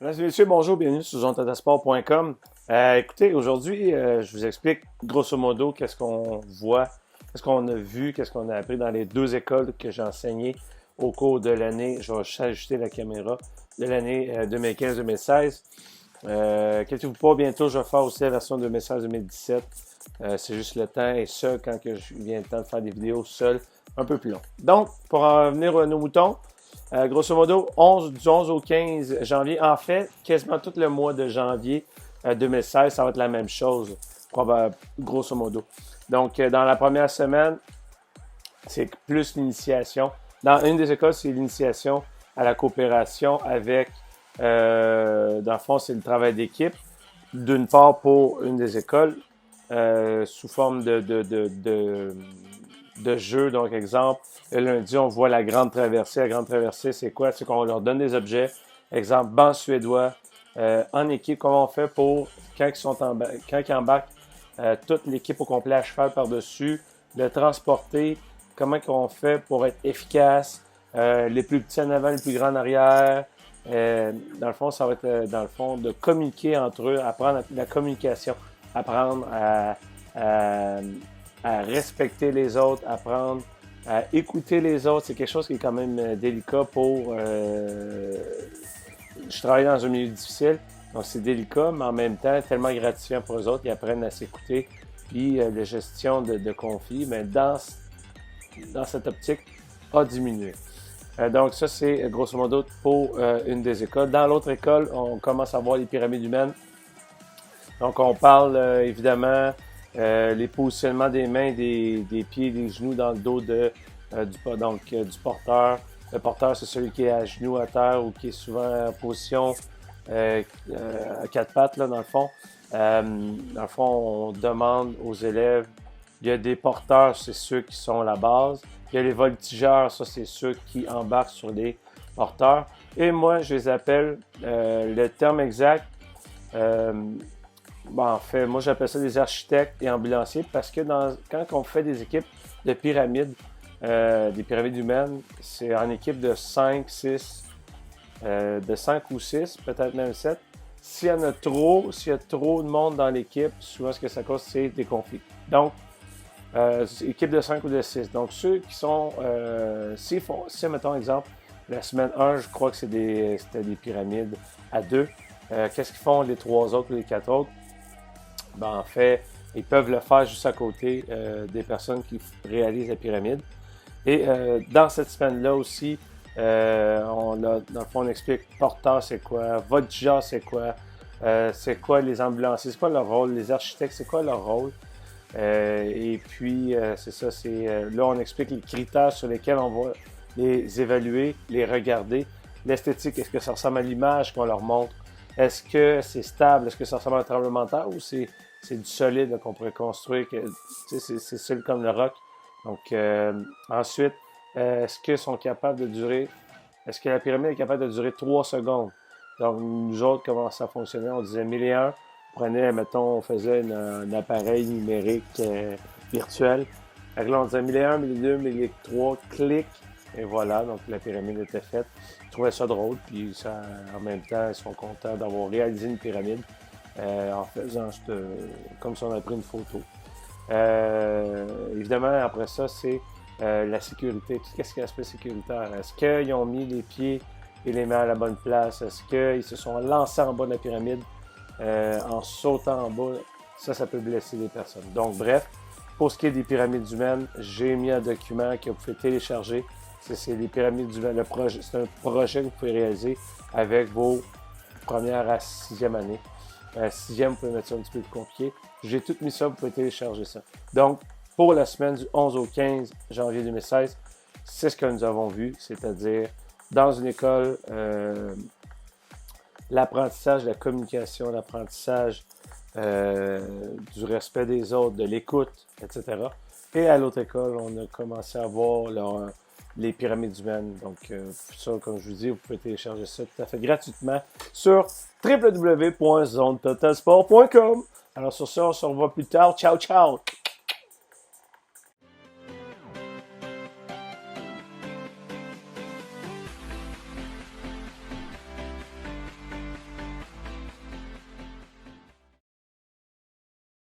Mesdames et messieurs, bonjour, bienvenue sur zonetatasport.com. Écoutez, aujourd'hui, je vous explique grosso modo qu'est-ce qu'on voit, qu'est-ce qu'on a vu, qu'est-ce qu'on a appris dans les deux écoles que j'ai enseignées au cours de l'année, je vais juste ajuster la caméra, de l'année 2015-2016. Inquiétez-vous pas, bientôt je vais faire aussi la version 2016-2017. C'est juste le temps et seul quand que je viens le temps de faire des vidéos seul, un peu plus long. Donc, pour en venir à nos moutons, grosso modo, du 11 au 15 janvier. En fait, quasiment tout le mois de janvier 2016, ça va être la même chose, grosso modo. Donc, dans la première semaine, c'est plus l'initiation. Dans une des écoles, c'est l'initiation à la coopération avec, dans le fond, c'est le travail d'équipe. D'une part, pour une des écoles, sous forme de jeu. Donc, exemple, le lundi, on voit la grande traversée. La grande traversée, c'est quoi? C'est qu'on leur donne des objets. Exemple, banc suédois. En équipe, comment on fait pour, quand ils embarquent toute l'équipe au complet à cheval par-dessus, le transporter. Comment on fait pour être efficace? Les plus petits en avant, les plus grands en arrière. Dans le fond, ça va être, dans le fond, de communiquer entre eux, apprendre la communication, apprendre à respecter les autres, apprendre à écouter les autres. C'est quelque chose qui est quand même délicat pour... je travaille dans un milieu difficile, donc c'est délicat, mais en même temps tellement gratifiant pour eux autres. Ils apprennent à s'écouter. Puis la gestion de conflits, mais dans cette optique, a diminué. Donc ça, c'est grosso modo pour une des écoles. Dans l'autre école, on commence à voir les pyramides humaines. Donc on parle évidemment les positionnements des mains, des pieds, des genoux dans le dos du porteur. Le porteur, c'est celui qui est à genoux à terre ou qui est souvent en position à quatre pattes, là, dans le fond. Dans le fond, on demande aux élèves, il y a des porteurs, c'est ceux qui sont la base. Il y a les voltigeurs, ça, c'est ceux qui embarquent sur les porteurs. Et moi, je les appelle, le terme exact, en fait, moi, j'appelle ça des architectes et ambulanciers parce que quand on fait des équipes de pyramides, des pyramides humaines, c'est en équipe de 5, 6, de 5 ou 6, peut-être même 7. S'il y a trop de monde dans l'équipe, souvent ce que ça cause, c'est des conflits. Donc, équipe de 5 ou de 6. Donc, ceux qui sont, si, mettons, exemple, la semaine 1, je crois que c'était des pyramides à 2. Qu'est-ce qu'ils font les 3 autres ou les 4 autres? En fait, ils peuvent le faire juste à côté des personnes qui réalisent la pyramide. Et dans cette semaine-là aussi, dans le fond, on explique porteur c'est quoi, voltigeur c'est quoi les ambulanciers, c'est quoi leur rôle, les architectes, c'est quoi leur rôle. Et puis, c'est ça, là, on explique les critères sur lesquels on va les évaluer, les regarder. L'esthétique, est-ce que ça ressemble à l'image qu'on leur montre? Est-ce que c'est stable? Est-ce que ça ressemble à un tremblement de terre ou c'est du solide qu'on pourrait construire? C'est solide comme le roc. Donc, ensuite, est-ce qu'ils sont capables de durer? Est-ce que la pyramide est capable de durer 3 secondes? Donc, nous autres, comment ça fonctionnait? On disait 1001. On prenait, mettons, on faisait un appareil numérique virtuel. Fait que là, on disait 1001, 1002, 1003, clic. Et voilà, donc la pyramide était faite. Je trouvais ça drôle, puis ça, en même temps, ils sont contents d'avoir réalisé une pyramide en faisant comme si on avait pris une photo. Évidemment, après ça, c'est la sécurité. Tout ce qui est aspect sécuritaire. Est-ce qu'ils ont mis les pieds et les mains à la bonne place? Est-ce qu'ils se sont lancés en bas de la pyramide en sautant en bas? Ça peut blesser les personnes. Donc, bref, pour ce qui est des pyramides humaines, j'ai mis un document que vous pouvez télécharger. C'est les pyramides humaines. C'est un projet que vous pouvez réaliser avec vos premières à 6e années. 6e, vous pouvez mettre ça un petit peu plus compliqué. J'ai tout mis ça, vous pouvez télécharger ça. Donc, pour la semaine du 11 au 15 janvier 2016, c'est ce que nous avons vu, c'est-à-dire dans une école, l'apprentissage de la communication, l'apprentissage du respect des autres, de l'écoute, etc. Et à l'autre école, on a commencé à voir les pyramides humaines. Donc, ça, comme je vous dis, vous pouvez télécharger ça tout à fait gratuitement sur www.zonetatasport.com. Alors, sur ça, on se revoit plus tard. Ciao, ciao!